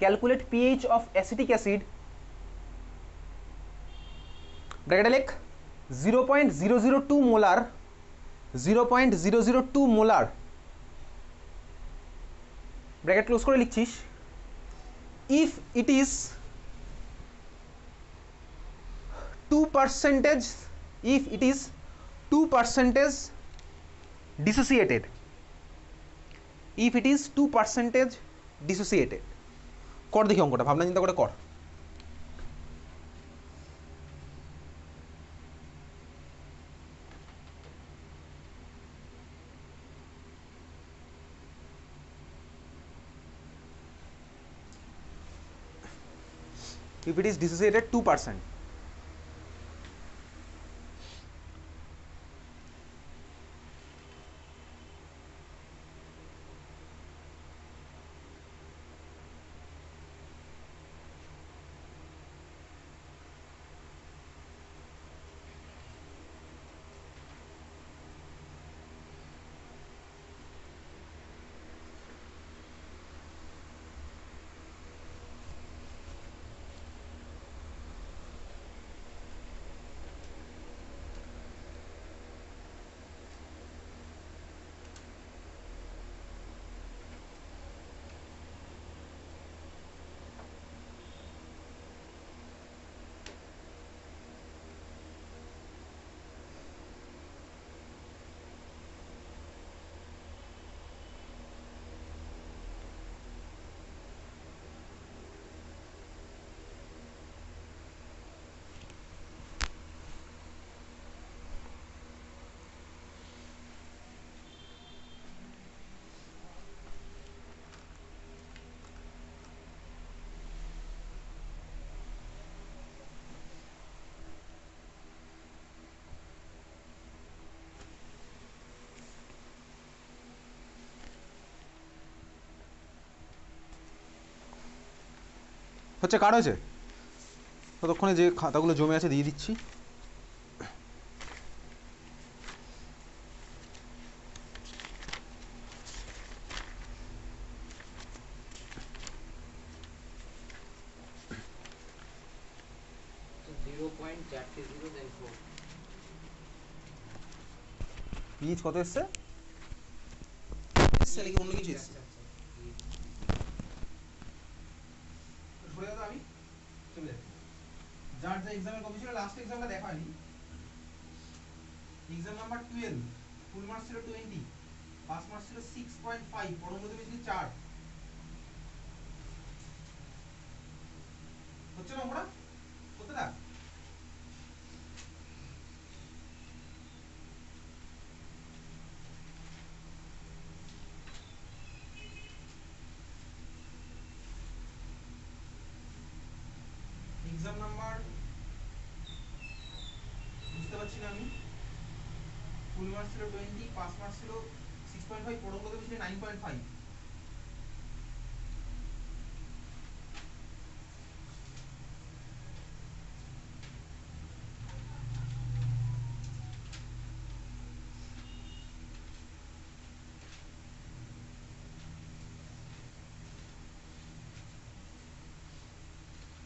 Calculate pH of acetic acid, ব্র্যাকেটে লেখ 0.002 molar, 0.002 molar, bracket close করে লিখছিস, if it is 2%, if it is 2% dissociated, if it is 2% dissociated, কর দেখি অঙ্কটা, ভাবনা চিন্তা করে কর। if it is dissociated 2%, হচ্ছে কার হয়েছে? ততক্ষণে যে খাতাগুলো জমে আছে দিয়ে দিচ্ছি। পিএইচ কত এসছে? নাকি অন্য কিছু এসছে? সরে যাবো আমি, চলে যাচ্ছি। যার যা এক্সামের কপি ছিল, লাস্ট এক্সামটা দেখা হয়নি। এক্সাম নাম্বার 12, ফুল মার্কস ছিল 20, পাস মার্কস ছিল 6.5, পরম মধ্যে বেশি 4। হচ্ছে না ওরা করতে থাক। এক্সাম নাম্বার বুঝতে পারছি না আমি। ফুল মার্কস ছিল 20, পাস মার্কস ছিল 6.5, পরম মধ্যে বেশি 9.5।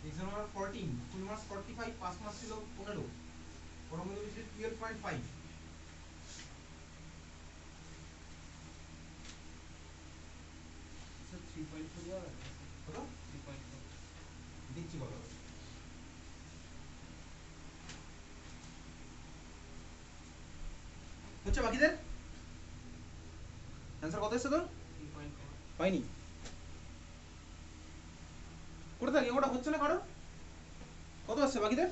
Exam number 14, full marks 45, pass marks ছিল 15, পরম মধ্যে বেশি 12.5। স্যার 3.4 হবে কত? 3.4 দিচ্ছি কত হচ্ছে বাকিদের অ্যান্সার কত এসেছে তোর? 3.4 পাইনি। করে থাকি ওটা হচ্ছে না কারো। কত আসছে বাকিদের?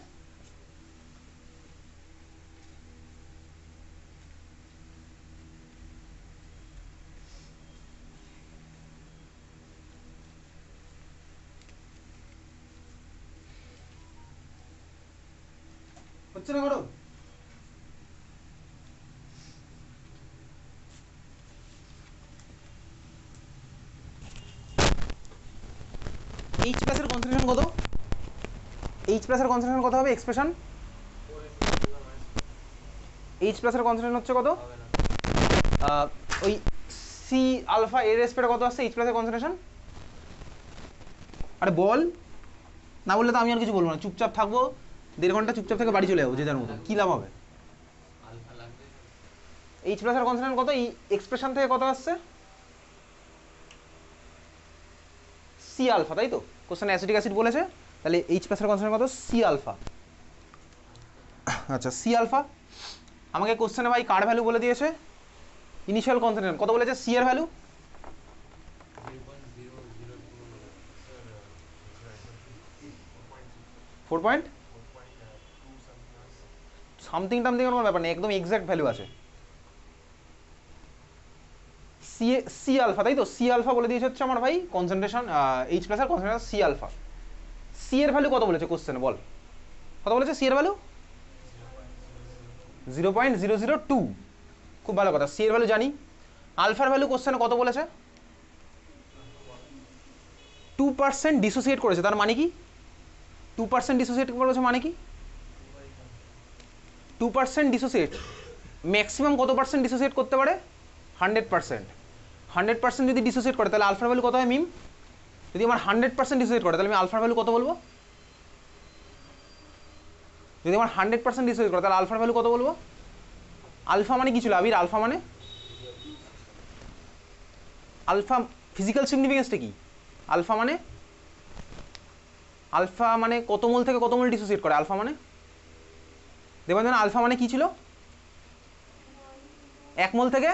হচ্ছে না কারো? এইচ প্লাস এর কনসেন্ট্রেশন কত? এইচ প্লাস এর কনসেন্ট্রেশন কত হবে এক্সপ্রেশন? এইচ প্লাস এর কনসেন্ট্রেশন হচ্ছে কত? ওই সি আলফা এর রেসপেক্টে কত আসছে এইচ প্লাস এর কনসেন্ট্রেশন? আরে বল, না বললে তো আমি আর কিছু বলবো না, চুপচাপ থাকবো 1.5 ঘন্টা, চুপচাপ থেকে বাড়ি চলে যাবো যে যার মতো, কী লাভ হবে? এইচ প্লাস এর কনস্ট্যান্ট কত? এই এক্সপ্রেশন থেকে কত আসছে? সি আলফা, তাই তো? কোশ্চেনে অ্যাসিটিক অ্যাসিড বলেছে, তাহলে এইচ প্লাস এর কনস্ট্যান্ট কত? C alpha. আচ্ছা, সি আলফা আমাকে কোশ্চেনে ভাই কার ভ্যালু বলে দিয়েছে? ইনিশিয়াল কনসেন্ট্রেশন কত বলেছে? সি এর ভ্যালু ফোর পয়েন্ট সামথিং টামথিং কোনো ব্যাপার নেই, একদম এক্সাক্ট ভ্যালু আছে। সি আলফা, তাই তো? সি আলফা বলে দিয়েছে হচ্ছে আমার ভাই কনসেন্ট্রেশন, এইচ প্লাস এর কনসেন্ট্রেশন সি আলফা। সি এর ভ্যালু কত বলেছে কোশ্চেনে? বল কত বলেছে সি এর ভ্যালু? 0.002। খুব ভালো কথা, সি এর ভ্যালু জানি। আলফার ভ্যালু কোশ্চেনে কত বলেছে? 2% ডিসোসিয়েট করেছে, তার মানে কি? 2% ডিসোসিয়েট করেছে মানে কি? 2% ডিসোসিয়েট, ম্যাক্সিমাম কত পার্সেন্ট ডিসোসিয়েট করতে পারে? 100%। 100% যদি ডিসোসিয়েট করে তাহলে আলফার ভ্যালু কত হয় মিম? যদি আমার 100% ডিসোসিয়েট করে তাহলে আমি আলফার ভ্যালু কত বলবো? যদি আমার 100% ডিসোসিয়েট করে তাহলে আলফার ভ্যালু কত বলবো? আলফা মানে কি ছিল আবির? আলফা মানে, আলফা ফিজিক্যাল সিগনিফিকেন্সটা কি? আলফা মানে কত মোল থেকে কত মোল ডিসোসিয়েট করে আলফা মানে? দেখবেন যেন আলফা মানে কি ছিল? 1 মোল থেকে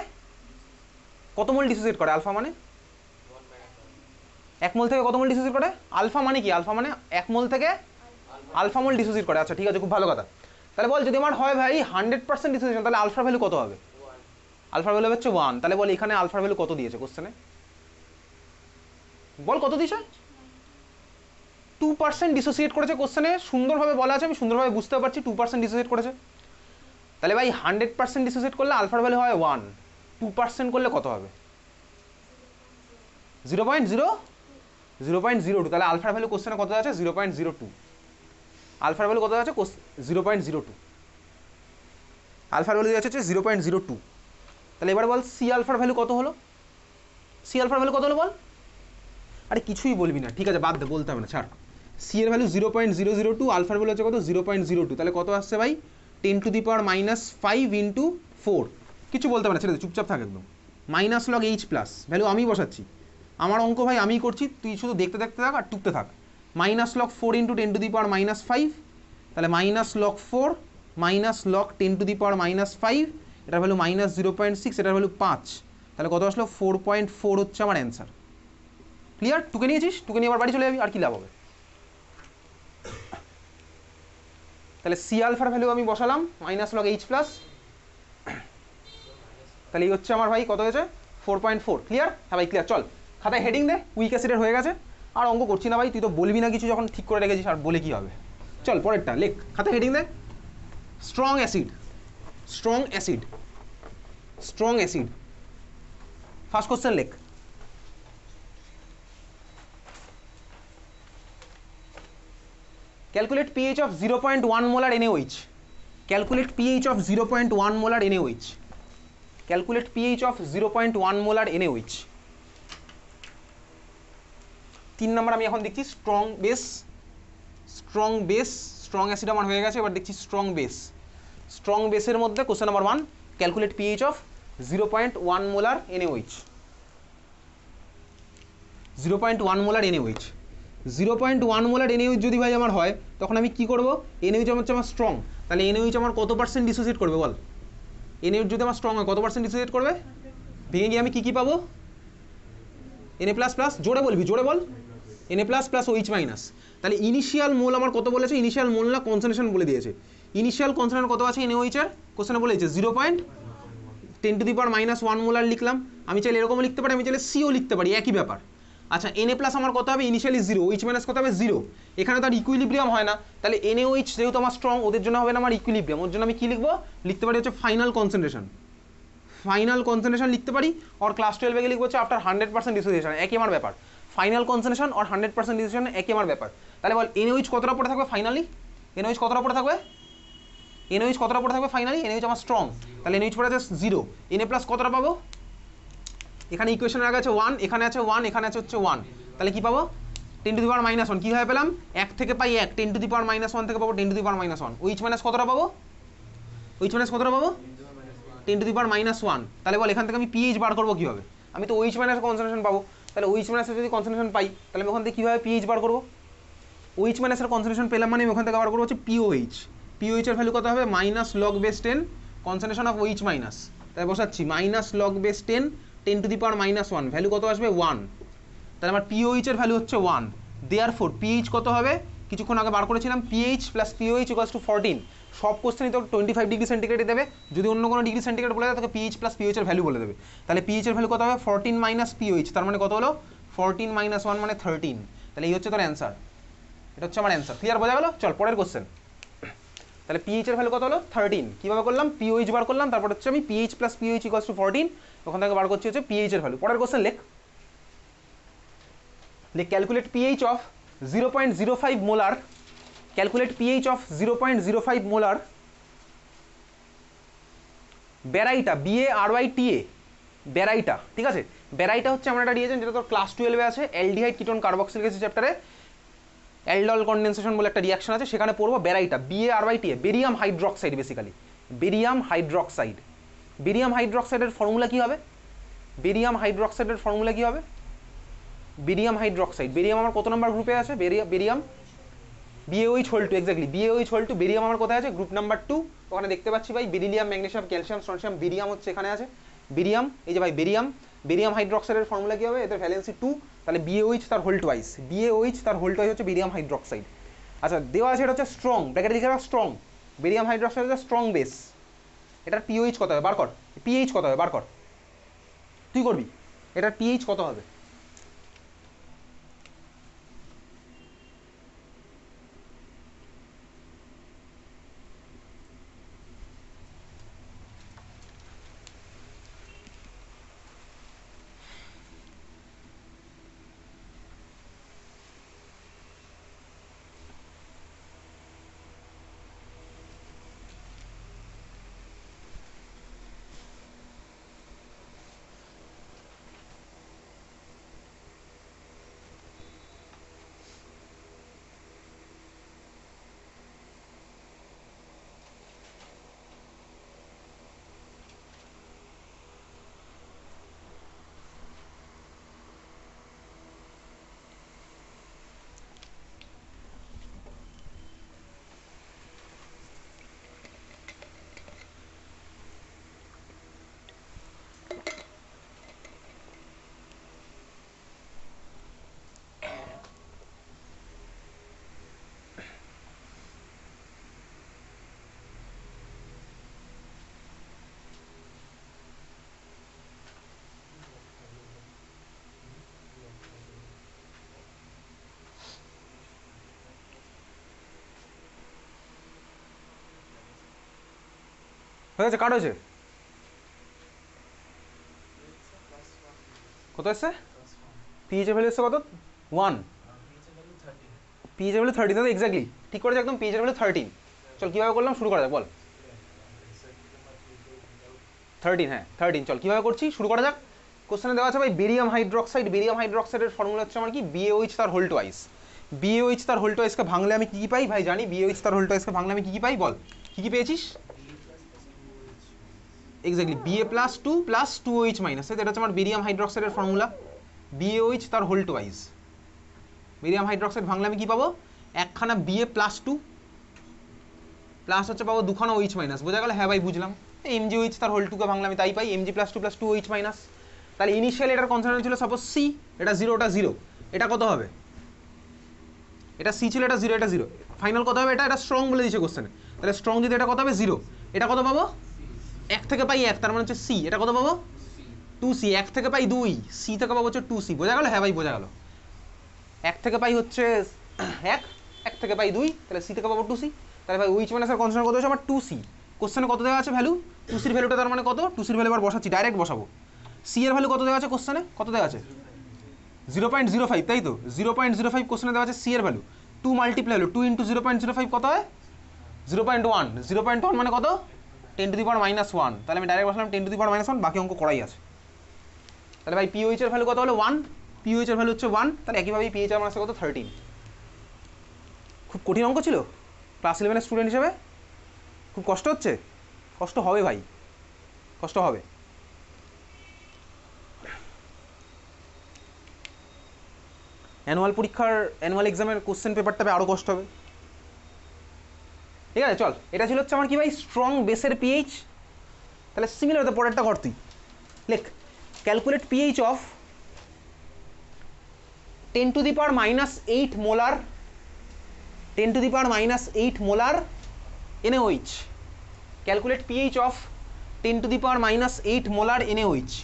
কত মোল ডিসোসিয়েট করে আলফা মানে? 1 মোল থেকে কত মোল ডিসোসিয়েট করে? আলফা মানে কি? আলফা মানে 1 মোল থেকে আলফা মোল ডিসোসিয়েট করে। আচ্ছা ঠিক আছে, খুব ভালো কথা। তাহলে বল যদি আমার হয় ভাই 100% ডিসোসিয়েশন, তাহলে আলফার ভ্যালু কত হবে? আলফার ভ্যালু হচ্ছে 1। তাহলে বল এখানে আলফার ভ্যালু কত দিয়েছে কোশ্চেনে? বল কত দিয়েছে? 2% ডিসোসিয়েট করেছে কোশ্চেনে, সুন্দরভাবে বলা আছে, আমি সুন্দরভাবে বুঝতে পারছি 2% ডিসোসিয়েট করেছে। তাহলে ভাই 100% ডিসোসিয়েট করলে আলফার ভ্যালু হয় 1, 2% করলে কত হবে? 0.02। তাহলে আলফার ভ্যালু কোশ্চেনে কত আছে? 0.02। আলফার ভ্যালু কত আছে? 0.02। আলফার ভ্যালু আছে হচ্ছে 0.02। তাহলে এবার বল সি আলফার ভ্যালু কত হলো? সি আলফার ভ্যালু কত হলো বল? আরে কিছুই বলবি না, ঠিক আছে বাদ দে, বলতে হবে না, ছাড়। সি এর ভ্যালু 0.002, আলফার ভ্যালু হচ্ছে কত? 0.02। তাহলে কত আসছে ভাই? 10⁻⁻5 ইন্টু 4। কিছু বলতে হবে না, ছেড়ে দে, চুপচাপ থাক একদম। Minus log H plus, value আমি বসাচ্ছি, আমার অঙ্ক ভাই আমিই করছি, তুই শুধু দেখতে দেখতে থাক আর টুকতে থাক। মাইনাস লগ 4 ইন্টু 10⁻⁻5, তাহলে মাইনাস লগ 4 মাইনাস লগ 10⁻⁻5, এটার ভ্যালু -0.6, এটার ভ্যালু 5, তাহলে কত আসলো? 4.4 হচ্ছে আমার অ্যান্সার। ক্লিয়ার? টুকে নিয়েছিস? টুকে নিয়ে আবার বাড়ি চলে যাবি, আর কি লাভ হবে? তাহলে সি আলফার ভ্যালু আমি বসালাম মাইনাস লগ এইচ প্লাস, তাহলে এই হচ্ছে আমার ভাই কত হয়েছে? 4.4। ক্লিয়ার? হ্যাঁ ভাই ক্লিয়ার। চল খাতায় হেডিং দে, উইক অ্যাসিডের হয়ে গেছে, আর অঙ্ক করছি না ভাই, তুই তো বলবি না কিছু যখন ঠিক করে রেখেছিস, আর বলে কি হবে? চল পরেরটা লেখ, খাতায় হেডিং দে। Strong acid, strong acid, strong acid. First question লেখ। Calculate pH of 0.1 molar NaOH. Calculate pH of 0.1 molar NaOH. Calculate pH of 0.1 molar NaOH. 3 নম্বর আমি এখন দেখছি strong base, strong base, strong acid আমার হয়ে গেছে, এবার দেখছি স্ট্রং বেস। স্ট্রং বেসের মধ্যে question number 1, calculate pH of 0.1 molar NaOH. 0.1 molar NaOH, 0.1 molar NaOH যদি ভাই আমার হয়, তখন আমি কি করব? NaOH হচ্ছে আমার স্ট্রং, তাহলে NaOH আমার কত পার্সেন্ট ডিসোসিয়েট করবে বল? NaOH যদি আমার স্ট্রং হয় কত পার্সেন্ট ডিসোসিয়েট করবে? ভেঙে গিয়ে আমি কি পাবো? Na++, জোরে বলবি, জোরে বল। Na++ OH minus. তাহলে ইনিশিয়াল মোল আমার কত বলেছে? ইনিশিয়াল মোল না কনসেন্ট্রেশন বলে দিয়েছে। ইনিশিয়াল কনসেন্ট্রেশন কত আছে NaOH এর? কোশ্চেনে বলেছে 0.10⁻⁻1 মোলার লিখলাম। আমি চাইলে এরকমও লিখতে পারি, আমি চাইলে সিও লিখতে পারি, একই ব্যাপার। আচ্ছা Na+ আমার কত হবে? ইনিশিয়ালি 0, OH মাইনাস কত হবে? 0। এখানে তো আর ইকুইলিব্রিয়াম হয় না, তাহলে NaOH যেহেতু আমার স্ট্রং, ওদের জন্য হবে না আমার ইকুইলিব্রিয়াম, ওর জন্য আমি কি লিখবো? লিখতে পারি হচ্ছে ফাইনাল কনসেন্ট্রেশন। ফাইনাল কনসেন্ট্রেশন লিখতে পারি, আর ক্লাস 12 এ লিখবো হচ্ছে আফটার 100% ডিসোসিয়েশন, একই আমার ব্যাপার। ফাইনাল কনসেন্ট্রেশন আর 100% ডিসোসিয়েশন একই আমার ব্যাপার। তাহলে বল NaOH কতটা পড়ে থাকবে ফাইনালি? NaOH কতটা পড়ে থাকবে? NaOH কতটা পড়ে থাকবে ফাইনালি? NaOH আমার স্ট্রং, তাহলে NaOH পড়ে আছে 0। Na+ কতটা পাবো? এখানে ইকুয়েশনের আগে আছে 1, এখানে আছে 1, এখানে আছে হচ্ছে 1, তাহলে কি পাবো? 10 টু দি পাওয়ার -1 কীভাবে পেলাম? 1 থেকে পাই 1, 10 টু দি পাওয়ার -1 থেকে পাবো 10 to the power -1, which minus কতটা পাবো? উইচ মাইনাস কতটা পাবো? 10 টু দি পাওয়ার -1। তাহলে বল এখান থেকে আমি পিএইচ বার করবো কীভাবে? আমি তো ওইচ মাইনাস কনসেন্ট্রেশন পাবো, তাহলে ওইচ মাইনাসের যদি কনসেন্ট্রেশন পাই তাহলে আমি ওখান থেকে কীভাবে পিএইচ বার করবো? ওইচ মাইনাসের কনসেন্ট্রেশন পেলাম মানে আমি ওখান থেকে বার করবো হচ্ছে পিওএইচ। পিওএইচের ভ্যালু কত হবে? -log/10 concentration of OH minus, তাই বসাচ্ছি -log/10 10 to the power -1, value কত আসবে? 1। তাহলে আমার পিওএইচের ভ্যালু হচ্ছে 1। দেয়ারফোর পিএইচ কত হবে? কিছুক্ষণ আগে বার করেছিলাম pH plus pOH equals to 14। সব কোশ্চেনই তো 25 ডিগ্রি সেন্টিগ্রেডে দেবে, যদি অন্য কোনো ডিগ্রি সেন্টিগ্রেড বলে দেয় তাকে পিএইচ প্লাস পিওএইচের ভ্যালু বলে দেবে। তাহলে পিএইচের ভ্যালু কত হবে? 14 মাইনাস পিওএইচ, তার মানে কত হলো? 14 মাইনাস 1 মানে 13। তাহলে এই হচ্ছে তোর অ্যান্সার, এটা হচ্ছে আমার অ্যান্সার। ক্লিয়ার, বোঝা গেল? চল পরের কোশ্চেন। তাহলে পিএইচ এর ভ্যালু কত হলো? 13। কীভাবে করলাম? পিওএইচ বার করলাম, তারপর হচ্ছে আমি pH plus pOH equals to 14, ওখান থেকে বার করছি হচ্ছে পিএইচ এর ভ্যালু। পরের কোশ্চেন লেখ, calculate pH of 0.05 molar, calculate pH of 0.05 molar ব্যারাইটা, BARYTA ব্যারাইটা, ঠিক আছে? ব্যারাইটা হচ্ছে আমরা একটা রিয়েজেন্ট যেটা তোর ক্লাস 12-এ আছে, অ্যালডিহাইড কিটোন কার্বক্সিলিক অ্যাসিড চ্যাপ্টারে অ্যালডল কনডেনসেশন বলে একটা রিয়াকশন আছে, সেখানে পড়বো baryta, BARYTA, barium hydroxide. Basically barium hydroxide, barium হাইড্রক্সাইডের ফর্মুলা কী হবে? বেরিয়াম হাইড্রক্সাইডের ফর্মুলা কী হবে? বেরিয়াম হাইড্রক্সাইড, বেরিয়াম আমার কত নম্বর গ্রুপে আছে? Barium BaOH(2), exactly BaOH(2), barium আমার কোথায় আছে? Group number 2। ওখানে দেখতে পাচ্ছি ভাই beryllium, magnesium, calcium, strontium, barium হচ্ছে এখানে আছে বেরিয়াম, এই যে ভাই বেরিয়াম। বেরিয়াম হাইড্রক্সাইডের ফর্মুলা কী হবে? এদের ভ্যালেন্সি 2, তাহলে BaOH তার হোল টুয়াইস, BaOH তার হোল টুয়াইস হচ্ছে বেরিয়াম হাইড্রক্সাইড। আচ্ছা দেওয়া আছে এটা হচ্ছে স্ট্রং, ব্র্যাকেটে লিখে রাখ স্ট্রং, বেরিয়াম হাইড্রক্সাইড হচ্ছে স্ট্রং বেস। এটার পিওএইচ কত হবে? বার কর, পিএইচ কত হবে? বার কর, তুই করবি। এটার পিএইচ কত হবে? হয়ে গেছে, কাট হয়েছে, কত এসছে? পিএইচ এর ভ্যালু এসছে কত? 1। পিএইচ এর ভ্যালু 13, দাদা এক্স্যাক্টলি ঠিক করেছে একদম, পিএইচ এর ভ্যালু 13। চল কীভাবে করলাম শুরু করা যাক, বল। 13, হ্যাঁ 13। চল কীভাবে করছি শুরু করা যাক। কোশ্চেনে দেওয়া আছে ভাই বেরিয়াম হাইড্রক্সাইড, বেরিয়াম হাইড্রক্সাইডের ফর্মুলা হচ্ছে আমার কি? BaOH তার হোল টুয়াইস। BaOH তার হোল টুয়াইসকে ভাঙলে আমি কী কী পাই ভাই জানি? BaOH তার হোল টুয়াইসকে ভাঙলে আমি কী কী পাই বল, কী কী পেয়েছিস? Exactly Ba+2 plus 2OH minus, এটা হচ্ছে আমার বেরিয়াম হাইড্রক্সাইডের ফর্মুলা। BaOH তার হোল টুয়াইস, বেরিয়াম হাইড্রক্সাইড ভাঙলে আমি কী পাবো? একখানা Ba+2 প্লাস হচ্ছে পাবো দুখানা OH মাইনাস। বোঝা গেল? হ্যাঁ ভাই বুঝলাম। MgOH তার হোল 2কে ভাঙলে আমি তাই পাই, Mg+2 প্লাস 2OH মাইনাস। তাহলে ইনিশিয়াল এটার কনসেন্ট্রেশন ছিল সাপোজ C, এটা 0, ওটা 0, এটা কত হবে? এটা C ছিল, এটা 0, এটা 0, ফাইনাল কত হবে? এটা স্ট্রং বলে দিয়েছে কোশ্চেনে, তাহলে স্ট্রং যদি এটা কত হবে? 0। এটা কত পাবো? 1 থেকে পাই 1, তার মানে হচ্ছে C, এটা কত পাবো? 2C। 1 থেকে পাই 2, C থেকে পাবো হচ্ছে 2C। বোঝা গেল? হ্যাঁ ভাই বোঝা গেল। 1 থেকে পাই হচ্ছে 1, 1 থেকে পাই 2, তাহলে C থেকে পাবো 2C। তাহলে ভাই ওইচ মাইনাসের কনসেন্ট্রেশন কত হচ্ছে আমার? 2C। কোশ্চেনে কত দেওয়া আছে ভ্যালু? 2C এর ভ্যালুটা তার মানে কত? 2C এর ভ্যালু এবার বসাচ্ছি, ডাইরেক্ট বসাবো। C এর ভ্যালু কত দেওয়া আছে কোশ্চেনে? কত দেওয়া আছে? 0.05, তাই তো? 0.05 কোশ্চেনে দেওয়া আছে C এর ভ্যালু। 2 মাল্টিপ্লাই হলো, 2 ইন্টু 0.05 কত হয়? 0.1। 0.1 মানে কত? 10 টু দি পাওয়ার -1। তাহলে আমি ডাইরেক্ট বসালাম 10 টু দি পাওয়ার -1, বাকি অঙ্ক করাই আছে। তাহলে ভাই পিওএইচ এর ভ্যালু কত হলো? 1। পিওএইচ এর ভ্যালু হচ্ছে 1, তাহলে একইভাবে পিএইচ আমার আসছে কত 13। খুব কঠিন অঙ্ক ছিল ক্লাস 11-এর স্টুডেন্ট হিসেবে? খুব কষ্ট হচ্ছে? কষ্ট হবে ভাই, কষ্ট হবে। অ্যানুয়াল পরীক্ষার অ্যানুয়াল এক্সামের কোশ্চেন পেপারটা আরও কষ্ট হবে। ঠিক আছে চল, এটা ছিল হচ্ছে আমার কি ভাই স্ট্রং বেসের পিএইচ। তাহলে সিমিলার পরেরটা কর তুই, লেখ calculate pH of 10⁻⁻8 molar 10⁻⁻8 molar NaOH। Calculate pH of 10⁻⁻8 molar NaOH।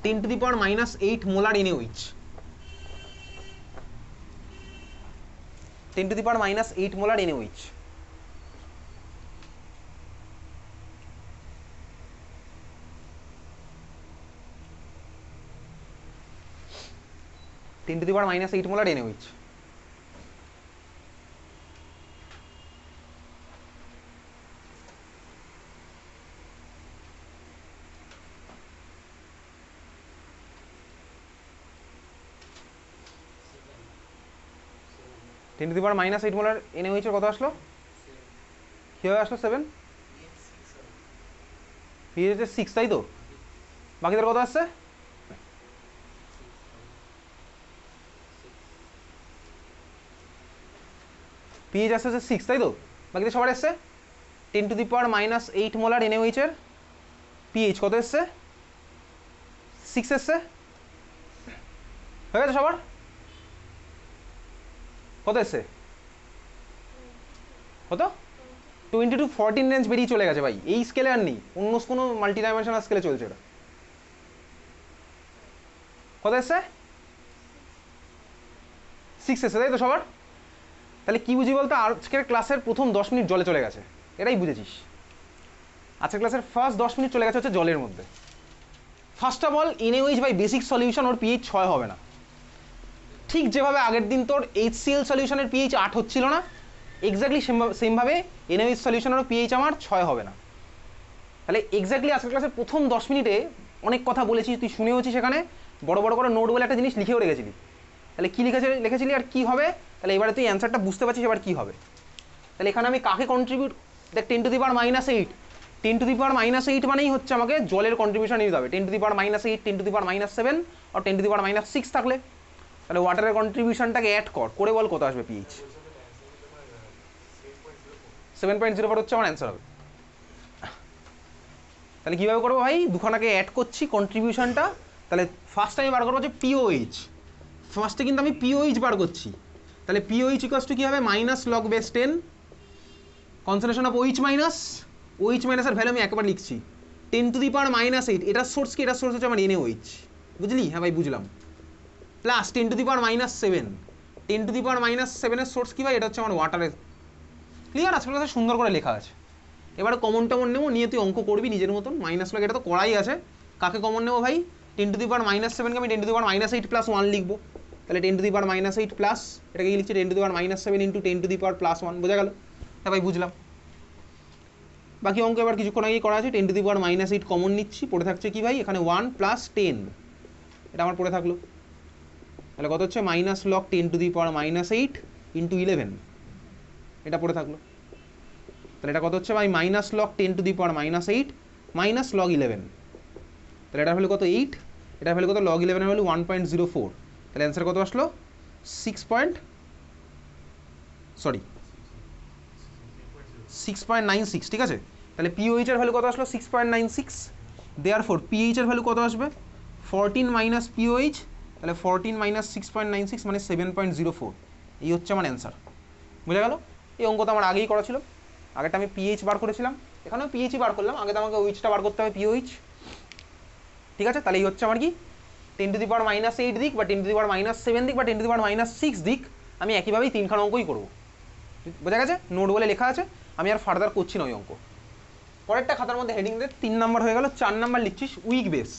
10⁻⁻8 molar NaOH। 10⁻⁻8 molar NaOH। (10⁻⁻8 molar NaOH। (10⁻⁻8 molar NaOH এর কত আসলো? কিভাবে আসলো 7? পিএইচ এর 6, তাই তো? বাকিদের কত আসছে? পিএইচ আসছে 6, তাই তো? বাকিদের সবার এসছে 10⁻⁻8 মোলার NaOH এর পিএইচ কত এসছে? 6 এসছে। হয়ে গেছে সবার? কত এসছে? কত? 20 to 14 রেঞ্জ বেরিয়ে চলে গেছে ভাই। এই স্কেলে আর নেই, অন্য কোনো মাল্টি ডাইমেনশনাল স্কেলে চলছে এটা। কত এসছে? 6 এসছে, তাই তো সবার? তাহলে কি বুঝি বলতো, আজকের ক্লাসের প্রথম 10 মিনিট জলে চলে গেছে, এটাই বুঝেছিস। আজকের ক্লাসের ফার্স্ট 10 মিনিট চলে গেছে হচ্ছে জলের মধ্যে। First of all NaOH by basic solution ওর পিএইচ 6 হবে না। ঠিক যেভাবে আগের দিন তোর HCl সলিউশনের পিএইচ 8 হচ্ছিল না, এক্স্যাক্টলি সেমভাবে NaOH সলিউশনেরও পিএইচ আমার 6 হবে না। তাহলে এক্স্যাক্টলি আজকের ক্লাসের প্রথম 10 মিনিটে অনেক কথা বলেছিস, তুই শুনেওছিস, সেখানে বড় বড় করে নোট বলে একটা জিনিস লিখেও রেখেছিলি। তাহলে কী লিখেছিলি আর কী হবে? তাহলে এবারে তুই অ্যান্সারটা বুঝতে পারছিস এবার কী হবে। তাহলে এখানে আমি কাকে কন্ট্রিবিউট, দেখ 10⁻⁸, 10⁻⁸ মানেই হচ্ছে আমাকে জলের কন্ট্রিবিউশন নিতে হবে। 10⁻⁸, 10⁻⁷ আর 10⁻�6 থাকলে তাহলে ওয়াটারের কন্ট্রিবিউশনটাকে অ্যাড করে বল কত আসবে পিএইচ। 7.04 হচ্ছে আমার অ্যান্সার হবে। তাহলে কীভাবে করবো ভাই, দুখানাকে অ্যাড করছি কন্ট্রিবিউশনটা। তাহলে ফার্স্ট আমি বার করবো যে পিওএইচ, ফার্স্টে কিন্তু আমি পিওএইচ বার করছি। তাহলে পিওএইচ ইকুয়ালস টু কী হবে, -log⁻10 concentration of OH minus, OH মাইনাসের ভ্যালু আমি একবার লিখছি 10⁻⁸। এটার সোর্স কি? এটার সোর্স হচ্ছে আমার NaOH, বুঝলি? হ্যাঁ ভাই বুঝলাম। প্লাস 10⁻⁷, 10⁻⁷ এর সোর্স কি ভাই? এটা হচ্ছে আমার ওয়াটারের। ক্লিয়ার? আজকের কথা সুন্দর করে লেখা আছে। এবারে কমন টমন নেবো, নিয়ে তুই অঙ্ক করবি নিজের মতন। -log এটা তো করাই আছে, কাকে কমন নেবো ভাই? 10⁻⁷কে আমি 10⁻⁸ প্লাস 1 লিখবো। তাহলে 10⁻⁷ প্লাস এটাকে কি লিখছি 10⁻⁷ ইন্টু 10⁻+1, বোঝা গেল? হ্যাঁ ভাই বুঝলাম। বাকি অঙ্ক এবার কিছুক্ষণ আগেই করা আছে। 10⁻⁸ কমন নিচ্ছি, পড়ে থাকছে কি ভাই এখানে 1 + 10, এটা আমার পড়ে থাকলো। তাহলে কত হচ্ছে -log 10⁻⁸ ইন্টু 11, এটা পড়ে থাকলো। তাহলে এটা কত হচ্ছে ভাই -log 10⁻⁸ -log 11, তাহলে এটা হলো কত 8, এটা হলো কত log 11 হলো 1.04। তাহলে অ্যান্সার কত আসলো 6.96, ঠিক আছে? তাহলে পিওএইচ এর ভ্যালু কত আসলো 6.96। দেয়ারফর পিএইচ এর ভ্যালু কত আসবে 14 মাইনাস পিওএইচ, তাহলে 14 মাইনাস 6.96 মানে 7.04। এই হচ্ছে আমার অ্যান্সার, বুঝা গেল? এই অঙ্ক তো আমার আগেই করা ছিল, আগেটা আমি পিএইচ বার করেছিলাম, এখানেও পিএইচই বার করলাম। আগে তো আমাকে ওইচটা বার করতে হবে, পিওএইচ, ঠিক আছে? তাহলে এই হচ্ছে আমার কি 10⁻⁸ দিক বা 10⁻⁷ দিক বা 10⁻�6 দিক, আমি একইভাবেই তিনখানা অঙ্কই করবো, বোঝা গেছে? নোট বলে লেখা আছে, আমি আর ফার্দার করছি না ওই অঙ্ক। পরেরটা খাতার মধ্যে হেডিং দে 3 নাম্বার হয়ে গেল। 4 নাম্বার লিখছিস উইক বেস,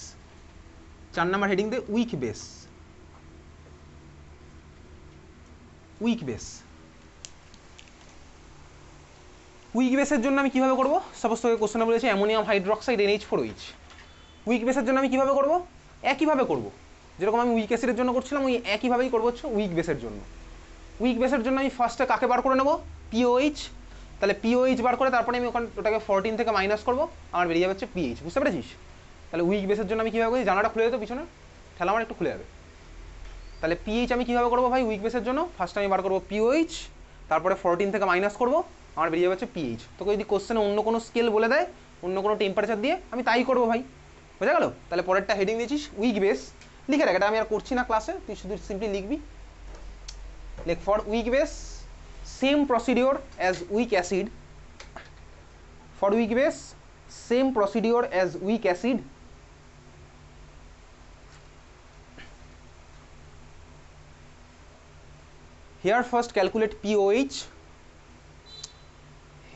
4 নাম্বার হেডিং দে weak base. Weak base, weak বেসের জন্য আমি কীভাবে করবো? সাপোজ তোকে কোশ্চেনে বলেছে অ্যামোনিয়াম হাইড্রোক্সাইড NH4OH, উইক বেসের জন্য আমি কীভাবে করবো, একইভাবে করবো যেরকম আমি উইক অ্যাসিডের জন্য করছিলাম, ওই একইভাবেই করবো হচ্ছে উইক বেসের জন্য। উইক বেসের জন্য আমি ফার্স্টে কাকে বার করে নেবো, পিওএইচ। তাহলে পিওএইচ বার করে তারপরে আমি ওটাকে 14 থেকে মাইনাস করবো, আমার বেরিয়ে যাবে হচ্ছে পিএইচ। বুঝতে পেরেছিস? তাহলে উইক বেসের জন্য আমি কীভাবে করি, জানাটা খুলে যেত পিছনে, ঠেলা আমার একটু খুলে যাবে। তাহলে পিএইচ আমি কীভাবে করবো ভাই, উইক বেসের জন্য ফার্স্টে আমি বার করবো পিওএইচ, তারপরে 14 থেকে মাইনাস করবো, আমার বেরিয়ে যাবে হচ্ছে পিএইচ। তোকে যদি কোশ্চেনে অন্য কোনো স্কেল বলে দেয়, অন্য কোনো টেম্পারেচার দিয়ে, আমি তাই করবো ভাই। বোঝা গেল? তাহলে পরেরটা হেডিং দিয়েছিস উইক বেস, লিখে রাখ, এটা আমি আর করছি না ক্লাসে, তুই শুধু সিম্পলি লিখবি। লেখ for week base same procedure as week acid, for week base same procedure as week acid, here first calculate POH,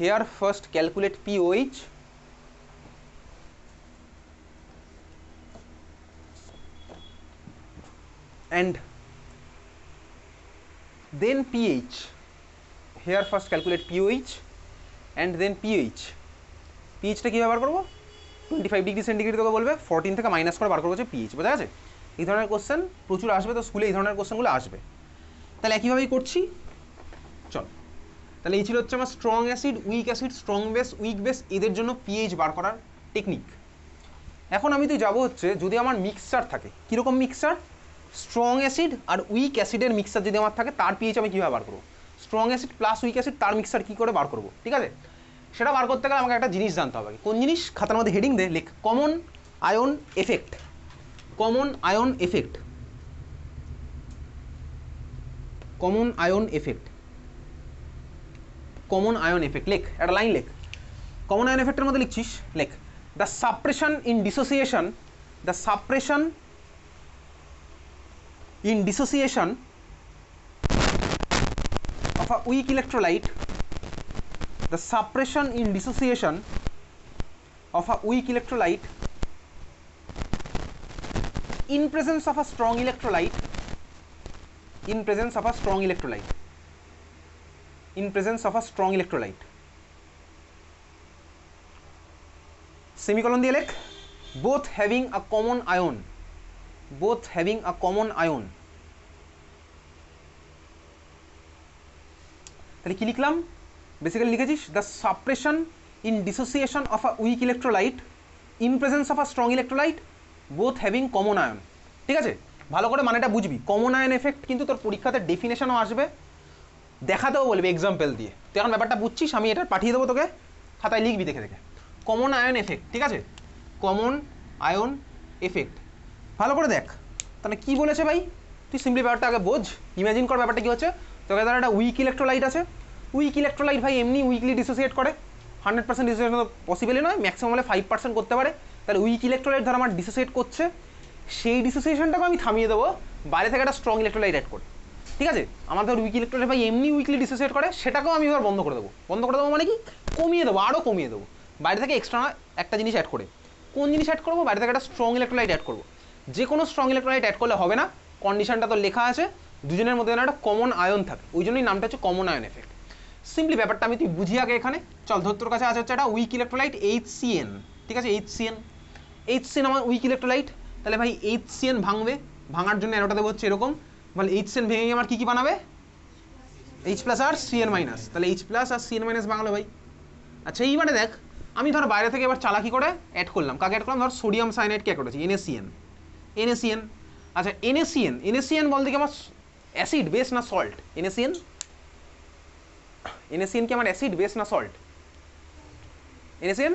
here first calculate POH, and then pH, here first calculate POH and then pH। pH টা কীভাবে বার করবো, 25 degree centigrade তোকে বলবে, 14 থেকে minus করে বার করবো হচ্ছে pH. বোঝা গেছে? এই ধরনের কোশ্চেন প্রচুর আসবে, তো স্কুলে এই ধরনের কোশ্চেনগুলো আসবে। তাহলে একইভাবেই করছি, চল। তাহলে এই ছিল হচ্ছে আমার strong acid, week acid, strong base, weak base, এদের জন্য পিএইচ বার করার টেকনিক। এখন আমি তুই যাবো হচ্ছে যদি আমার মিক্সচার থাকে, কীরকম মিক্সচার, স্ট্রং অ্যাসিড আর উইক অ্যাসিডের মিক্সচার যদি আমার থাকে, তার পিএইচ আমি কীভাবে বার করবো, strong acid plus week acid তার মিক্সচার কী করে বার করবো, ঠিক আছে? সেটা বার করতে গেলে আমাকে একটা জিনিস জানতে হবে। কোন জিনিস? খাতার মধ্যে হেডিং দে, লেখ common ion effect, common ion effect, common ion effect, common ion effect. লেখ, একটা লাইন লেখ। কমন আয়ন এফেক্টের মধ্যে লিখছিস, লেখ the suppression in dissociation, the suppression in dissociation of a weak electrolyte, the suppression in dissociation of a weak electrolyte in presence of a strong electrolyte, in presence of a strong electrolyte, in presence of a strong electrolyte, semicolon দিয়ে লেখ both having a common ion, both having a common ion। তাহলে কি লিখলাম, basically লিখেছিস the suppression in dissociation of a weak electrolyte in presence of a strong electrolyte both having common ion. ঠিক আছে, ভালো করে মানেটা বুঝবি। কমন আয়ন এফেক্ট কিন্তু তোর পরীক্ষাতে ডেফিনেশনও আসবে, দেখাতেও বলবে এক্সাম্পল দিয়ে। তুই এখন ব্যাপারটা বুঝছিস, আমি এটা পাঠিয়ে দেবো তোকে, খাতায় লিখবি দেখে দেখে। কমন আয়ন এফেক্ট, ঠিক আছে, কমন আয়ন এফেক্ট ভালো করে দেখ। তাহলে কি বলেছে ভাই, তুই সিম্পলি ব্যাপারটা আগে বোঝ, ইমাজিন কর ব্যাপারটা কী হচ্ছে। তোকে ধর একটা উইক ইলেকট্রোলাইট আছে, উইক ইলেকট্রোলাইট ভাই এমনি উইকলি ডিসোসিয়েট করে, 100% ডিসোসিয়েশন তো পসিবলই নয়, ম্যাক্সিমাম হলে 5% করতে পারে। তাহলে উইক ইলেকট্রোলাইট ধর আমার ডিসোসিয়েট করছে, সেই ডিসোসিয়েশনটাকে আমি থামিয়ে দেবো বাইরে থেকে একটা স্ট্রং ইলেকট্রোলাইট অ্যাড করে। ঠিক আছে, আমার ধর উইক ইলেকট্রোলাইট ভাই এমনি উইকলি ডিসোসিয়েট করে, সেটাকেও আমি এবার বন্ধ করে দেবো। বন্ধ করে দেবো মানে কি, কমিয়ে দেবো, আরও কমিয়ে দেবো, বাইরে থেকে এক্সট্রা একটা জিনিস অ্যাড করে। কোন জিনিস অ্যাড করবো, বাইরে থেকে একটা স্ট্রং ইলেকট্রোলাইট অ্যাড করবো। যে কোনো স্ট্রং ইলেকট্রোলাইট অ্যাড করলে হবে না, কন্ডিশনটা তো লেখা আছে দুজনের মধ্যে যেন একটা কমন আয়ন থাকে, ওই জন্যই নামটা হচ্ছে কমন আয়ন এফেক্ট। সিম্পলি ব্যাপারটা আমি তুই বুঝি আগে এখানে। চল ধর তোর কাছে আছে হচ্ছে একটা উইক ইলেকট্রোলাইট HCN, ঠিক আছে, HCN আমার উইক ইলেকট্রোলাইট। তাহলে ভাই HCN ভাঙবে, ভাঙার জন্য অ্যারোটা দেবো হচ্ছে এরকম, মানে HCN ভেঙে আমার কী কী বানাবে, H+ আর Cn-। তাহলে H+ আর Cn- বাংলা ভাই। আচ্ছা এইবারে দেখ, আমি ধর বাইরে থেকে এবার চালাকি করে অ্যাড করলাম, কাকে অ্যাড করলাম, ধর সোডিয়াম সায়ানাইডকে অ্যাড করেছি, NaCN। আচ্ছা NaCN বলতে কি আমার অ্যাসিড বেস না সল্ট? NaCN কি আমার অ্যাসিড বেস না সল্ট? NaCN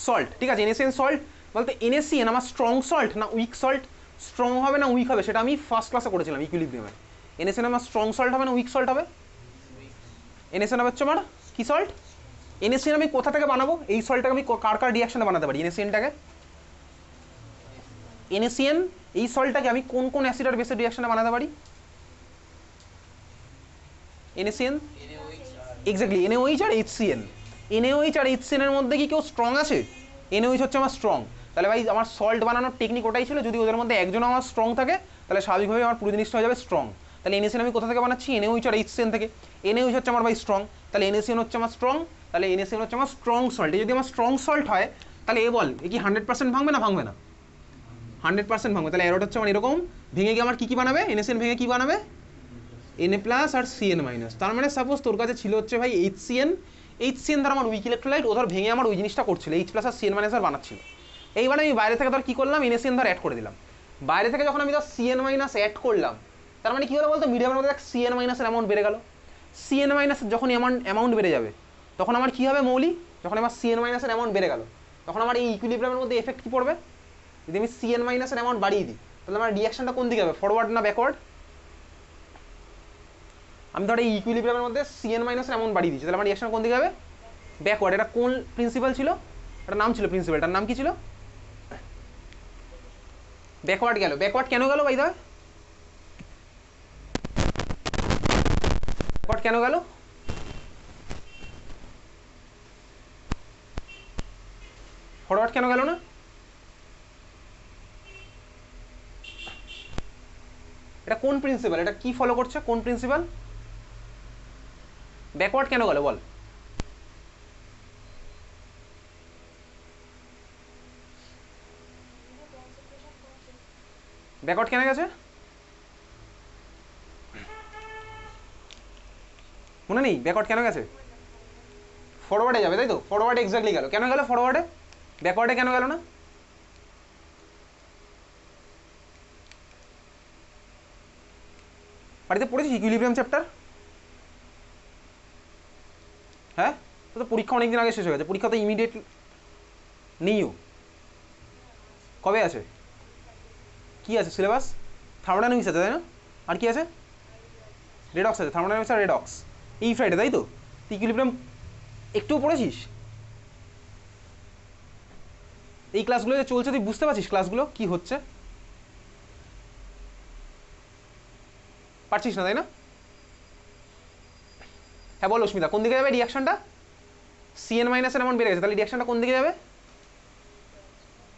সল্ট, ঠিক আছে, NaCN সল্ট বলতে NaCN আমার স্ট্রং সল্ট না উইক সল্ট? স্ট্রং হবে না উইক হবে সেটা আমি ফার্স্ট ক্লাসে করেছিলাম ইকুইলিব্রিয়ামে। NaCN আমার স্ট্রং সল্ট হবে না উইক সল্ট হবে? NaCN হবে হচ্ছে আমার কি সল্ট? NaCN আমি কোথা থেকে বানাবো, এই সল্টটাকে আমি কার কার রিয়াকশনে বানাতে পারি NaCN-টাকে? NaCN এই সল্টটাকে আমি কোন কোন অ্যাসিড আর বেসের রিয়াকশনে বানাতে পারি? NaCN এক্স্যাক্টলি NaOH আর HCN। NaOH আর HCN এর মধ্যে কি কেউ স্ট্রং আছে? NaOH হচ্ছে আমার স্ট্রং। তাহলে ভাই আমার সল্ট বানানোর টেকনিক ওটাই ছিল, যদি ওদের মধ্যে একজন আমার স্ট্রং থাকে তাহলে স্বাভাবিকভাবে আমার পুরো জিনিসটা হয়ে যাবে স্ট্রং। তাহলে NaCN আমি কোথা থেকে বানাচ্ছি, NaOH আর HCN থেকে। NaOH হচ্ছে আমার ভাই স্ট্রং, তাহলে NaCN হচ্ছে আমার স্ট্রং, তাহলে NaCN হচ্ছে আমার স্ট্রং সল্ট। যদি আমার স্ট্রং সল্ট হয় তাহলে এ বল এ কি 100% ভাঙবে না ভাঙবে না? 100% ভাঙবে, তাহলে অ্যারোটা হচ্ছে আমার এরকম ভেঙে গিয়ে আমার কী বানাবে, NaCN ভেঙে কী বানাবে, Na প্লাস আর Cn মাইনাস। তার মানে সাপোজ তোর কাছে ছিল হচ্ছে ভাই HCN ধর আমার উইক ইলেকট্রোলাইট, ও ধর ভেঙে আমার ওই জিনিসটা করছিল H প্লাস আর Cn মাইনাস আর বানাচ্ছিল। এইবার আমি বাইরে থেকে ধর কী করলাম, NaCN ধর অ্যাড করে দিলাম। বাইরে থেকে যখন আমি ধর Cn মাইনাস অ্যাড করলাম, তার মানে কী হলো বলতো, মিডিয়ামের মধ্যে Cn মাইনাসের অ্যামাউন্ট বেড়ে গেল। Cn মাইনাসের যখন অ্যামাউন্ট বেড়ে যাবে তখন আমার কী হবে মৌলি, যখন আমার Cn মাইনাসের অ্যামাউন্ট বেড়ে গেল তখন আমার এই ইকুইলিব্রিয়ামের মধ্যে এফেক্ট কী পড়বে, যদি আমি Cn মাইনাসের অ্যামাউন্ট বাড়িয়ে দিই তাহলে আমার রিয়াকশনটা কোন দিকে হবে, ফরওয়ার্ড না ব্যাকওয়ার্ড? আমি ধর এই ইকুইলিব্রিয়ামের মধ্যে Cn মাইনাসের অ্যামাউন্ট বাড়িয়ে দিচ্ছি, তাহলে আমার রিয়াকশন কোন দিকে হবে, ব্যাকওয়ার্ড। এটা কোন প্রিন্সিপাল ছিল, একটা নাম ছিল প্রিন্সিপালটার নাম কি ছিল, ব্যাকওয়ার্ড গেল। ব্যাকওয়ার্ড কেন গেল ভাই, ব্যাকওয়ার্ড কেন গেল, ফরওয়ার্ড কেন গেল না? এটা কোন প্রিন্সিপাল, এটা কি ফলো করছে, কোন প্রিন্সিপাল, ব্যাকওয়ার্ড কেন গেল বল? ব্যাকওয়ার্ড কেন গেছে মনে নেই, ব্যাকওয়ার্ড কেন গেছে, ফরওয়ার্ডে যাবে তাই তো, ফরওয়ার্ডে এক্স্যাক্টলি গেল। কেন গেল ফরওয়ার্ডে, ব্যাকওয়ার্ডে কেন গেল না? বাড়িতে পড়েছিস ইকুইলিব্রিয়াম চ্যাপ্টার? হ্যাঁ, তো পরীক্ষা অনেকদিন আগে শেষ হয়ে গেছে, পরীক্ষা তো ইমিডিয়েট নেইও, কবে আছে, কি আছে সিলেবাস, থার্মোডাইনামিক্স আছে তাই না, আর কি আছে, রেডক্স আছে, থার্মোডাইনামিক্স আর রেডক্স এই ফ্রাইডে তাই তো। ইকুইলিব্রিয়াম একটুও পড়েছিস? এই ক্লাসগুলো যে চলছে তুই বুঝতে পারছিস ক্লাসগুলো কি হচ্ছে, পারছিস না তাই না? হ্যাঁ বল অস্মিতা, কোন দিকে যাবে রিয়াকশনটা, Cn মাইনাসের অ্যামাউন্ট বেড়ে গেছে, তাহলে রিয়াকশনটা কোন দিকে যাবে,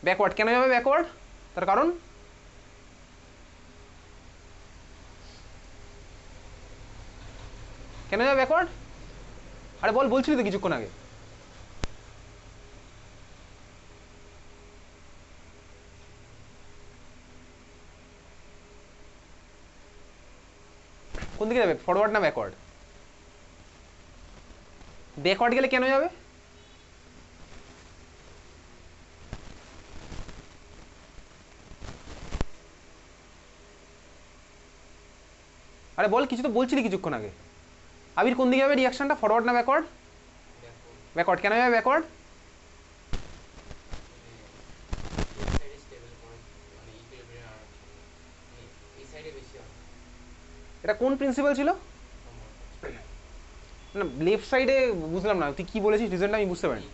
ব্যাকওয়ার্ড। কেন যাবে ব্যাকওয়ার্ড, তার কারণ কেন যাবে ব্যাকওয়ার্ড, আরে বল, বলছিলি তো কিছুক্ষণ আগে। কোন দিকে যাবে, ফরওয়ার্ড না ব্যাকওয়ার্ড, ব্যাকওয়ার্ড গেলে কেন যাবে, আরে বল, কিছু তো বলছিলি কিছুক্ষণ আগে। আবির কোন দিকে যাবে রিয়াকশনটা, ফরওয়ার্ড না ব্যাকওয়ার্ড, ব্যাকওয়ার্ড। কেন যাবে ব্যাকওয়ার্ড, এটা কোন প্রিন্সিপাল ছিল না, লেফট সাইডে বুঝলাম না তুই কি বলেছিস, রিজনটা আমি বুঝতে পারিনি।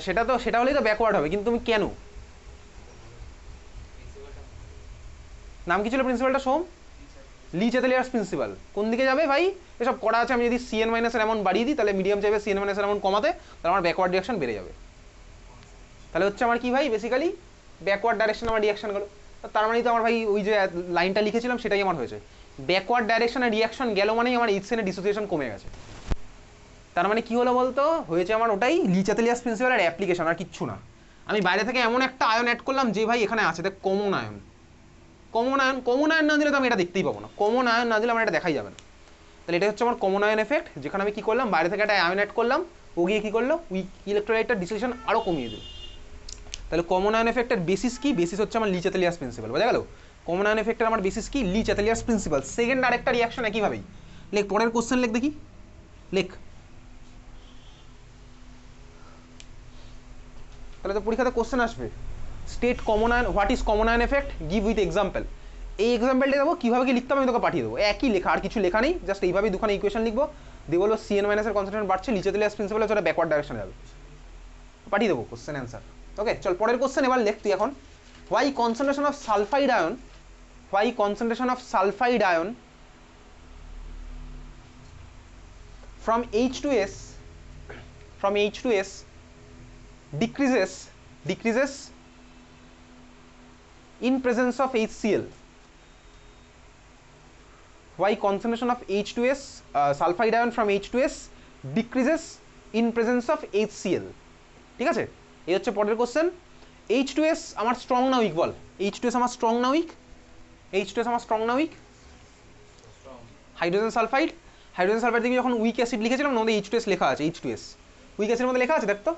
সেটা তো, সেটা হলেই তো ব্যাকওয়ার্ড হবে, কিন্তু তুমি কেন, নাম কি ছিল প্রিন্সিপালটা, সোম, লি চ্যাটেলিয়ার্স প্রিন্সিপাল। কোন দিকে যাবে ভাই, এসব করা আছে, আমি যদি Cn মাইনাসের অ্যামাউন্ট বাড়িয়ে দিই তাহলে মিডিয়াম চাইবে Cn মাইনাসের অ্যামাউন্ট কমাতে, তাহলে আমার ব্যাকওয়ার্ড রিয়াকশন বেড়ে যাবে। তাহলে হচ্ছে আমার কি ভাই, বেসিক্যালি ব্যাকওয়ার্ড ডাইরেকশন আমার রিয়াকশন গেল। তার মানেই তো আমার ভাই ওই যে লাইনটা লিখেছিলাম সেটাই আমার হয়েছে, ব্যাকওয়ার্ড ডাইরেকশনে রিয়াকশন গেল মানেই আমার HCN এর ডিসোসিয়েশন কমে গেছে। তার মানে কি হলো বলতো, হয়েছে আমার ওটাই লি চ্যাটেলিয়ার্স প্রিন্সিপালের অ্যাপ্লিকেশন, আর কিচ্ছু না। আমি বাইরে থেকে এমন একটা আয়ন অ্যাড করলাম যে ভাই এখানে আছে, দেখ কমন আয়ন, কমন আয়ন না দিলে তো আমি এটা দেখতেই পাবো না, কমন আয়ন না দিলে আমার এটা দেখাই যাবে না। তাহলে এটা হচ্ছে আমার কমন আয়ন এফেক্ট, যেখানে আমি কি করলাম, বাইরে থেকে একটা আয়ন অ্যাড করলাম, ও গিয়ে কি করলো, উইক ইলেকট্রোলাইটটার ডিসোসিয়েশন আরও কমিয়ে দিল। তাহলে কমন আয়ন এফেক্টের বেসিস কি, বেসিস হচ্ছে আমার লি চ্যাটেলিয়ার্স প্রিন্সিপাল, বোঝা গেল। কমন আয়ন এফেক্টের আমার বেসিস কি, লি চ্যাটেলিয়ার্স প্রিন্সিপাল। সেকেন্ড আরেকটা রিয়াকশন একইভাবেই লেখ, পরের কোশ্চেন লেখ দেখি, লেখ। তাহলে তো পরীক্ষাতে কোশ্চেন আসবে, state common ion, what is common ion effect, give with example. এই এক্সাম্পলটা দেবো, কীভাবে কি লিখতে হবে আমি তোকে পাঠিয়ে দেবো, একই লেখা, আর কিছু লেখা নেই, জাস্ট এইভাবেই দুখানে ইকুয়েশন লিখবো, দিয়ে বলবো Cn মাইনাসের কনসেন্ট্রেশন বাড়ছে, লি চ্যাটেলিয়ার্স প্রিন্সিপাল হচ্ছে ওটা ব্যাকওয়ার্ড ডাইরেকশনে যাবে, পাঠিয়ে দেবো কোশ্চেন অ্যান্সার। ওকে চল পরের কোশ্চেন এবার লেখ তুই এখন, why concentration of sulphide ion, why concentration of sulphide ion from H2S decreases in presence of HCl. Why concentration of H2S sulfide ion from H2S decreases in presence of HCl? ঠিক আছে, এই হচ্ছে পরের question. H2S আমার strong না week বল? H2S আমার strong না week? H2S আমার স্ট্রং না weak? Hydrogen sulphide, hydrogen sulphide থেকে যখন উইক অ্যাসিড লিখেছিলাম আমাদের H2S লেখা আছে, H2S উইক অ্যাসিডের মধ্যে লেখা আছে, দেখ তো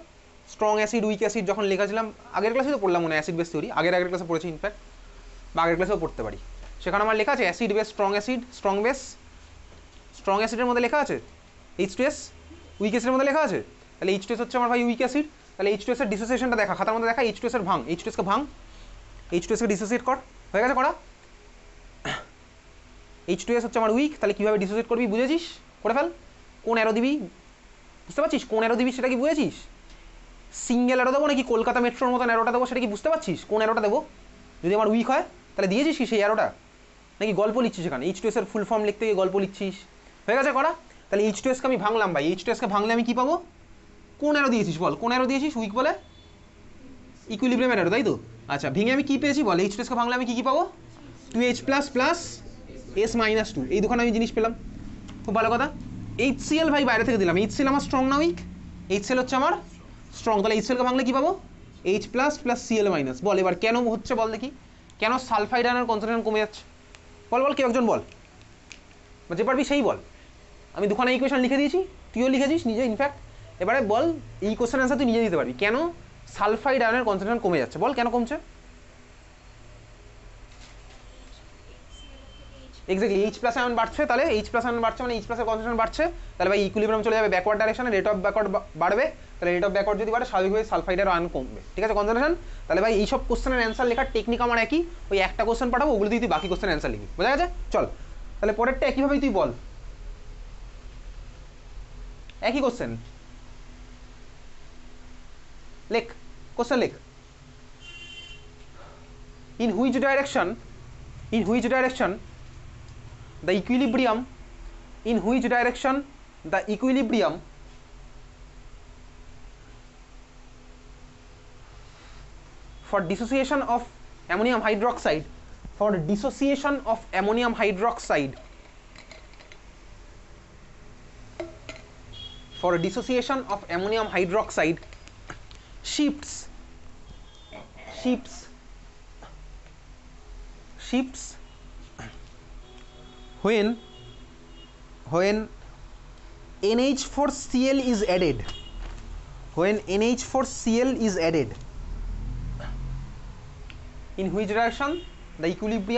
স্ট্রং অ্যাসিড উইক অ্যাসিড যখন লেখাছিলাম আগের ক্লাসে তো পড়লাম মনে হয় অ্যাসিড বেস থিওরি, আগের ক্লাসে পড়েছি ইনফ্যাক্ট, বা আগের ক্লাসেও পড়তে পারি, সেখানে আমার লেখা আছে acid base strong acid strong base, strong অ্যাসিডের মধ্যে লেখা আছে H2S, উইক অ্যাসিডের মধ্যে লেখা আছে, তাহলে H2S হচ্ছে আমার ভাই উইক অ্যাসিড, তাহলে H2S এর ডিসোসিয়েশনটা দেখা, খাতার মধ্যে দেখা H2S এর ভাঙ, H2S কে ভাঙ, H2S কে ডিসোসিয়েট কর, হয়ে গেছে করা? H2S হচ্ছে আমার উইক, তাহলে কীভাবে ডিসোসিয়েট করবি বুঝেছিস, করে ফেল, কোন অ্যারো দিবি বুঝতে পারছিস, কোন অ্যারো দিবি সেটা কি বুঝেছিস, সিঙ্গেল অ্যারো দেবো নাকি কলকাতা মেট্রোর মতন অ্যারোটা দেবো সেটা কি বুঝতে পারছিস, কোন অ্যারোটা দেবো যদি আমার উইক হয়, তাহলে দিয়েছিস কি সেই অ্যারোটা, নাকি গল্প লিখছিস এখানে, H2S এর ফুল ফর্ম লিখতে গিয়ে গল্প লিখছিস, হয়ে গেছে করা? তাহলে H2S কে আমি ভাঙলাম ভাই, H2S কে ভাঙলে আমি কী পাবো, কোন অ্যারো দিয়েছিস বল, কোন অ্যারো দিয়েছিস উইক বলে, ইকুইলিব্রিয়াম অ্যারো তাই তো, আচ্ছা ভেঙে আমি কী পেয়েছি বল, H2S কে ভাঙলে আমি কী পাবো, 2H প্লাস প্লাস S-2, এই দুখানে আমি জিনিস পেলাম, খুব ভালো কথা। HCl ভাই বাইরে থেকে দিলাম, HCl আমার স্ট্রং না উইক, HCl হচ্ছে আমার স্ট্রং, তাহলে HCl কে ভাঙলে কী পাবো, H plus plus Cl minus, বল এবার কেন হচ্ছে বল দেখি, কেন সালফাইড আয়নের কনসেন্ট্রেশন কমে যাচ্ছে, বল বল কেউ একজন বল, যে পারবি সেই বল, আমি দুখানে ইকুয়েশন লিখে দিয়েছি, তুইও লিখেছিস নিজে ইনফ্যাক্ট, এবারে বল এই কোশ্চেন অ্যান্সার তুই নিজে দিতে পারবি, কেন সালফাইড আয়নের কনসেন্ট্রেশন কমে যাচ্ছে, বল কেন কমছে, এক্স্যাক্টলি H প্লাস আয়ন বাড়ছে, তাহলে H প্লাস আয়ন বাড়ছে মানে H প্লাসের কনসেন্ট্রেশন বাড়ছে, তাহলে ভাই ইকুইলিব্রিয়াম চলে যাবে ব্যাকওয়ার্ড ডাইরেকশনে, রেট অফ ব্যাকওয়ার্ড বাড়বে, তাহলে রেট অফ ব্যাকওয়ার্ড যদি বাড়ে স্বাভাবিকভাবে সালফাইডের আয়ন কমবে, ঠিক আছে কনসেন্ট্রেশন, তাহলে ভাই এইসব কোশ্চেনের অ্যান্সার লেখার টেকনিক আমার একই, ওই একটা কোশ্চেন পাঠাবো ওগুলো দিয়ে তুই বাকি কোশ্চেনের অ্যান্সার লিখবি, বোঝা গেছে? চল তাহলে পরেরটা একইভাবেই তুই বল, একই কোশ্চেন লেখ, কোশ্চেন লেখ, in which direction the equilibrium, in which direction the equilibrium for dissociation of ammonium hydroxide, for dissociation of ammonium hydroxide, for dissociation of ammonium hydroxide shifts when NH4Cl is added, when NH4Cl is added, in which direction the equilibrium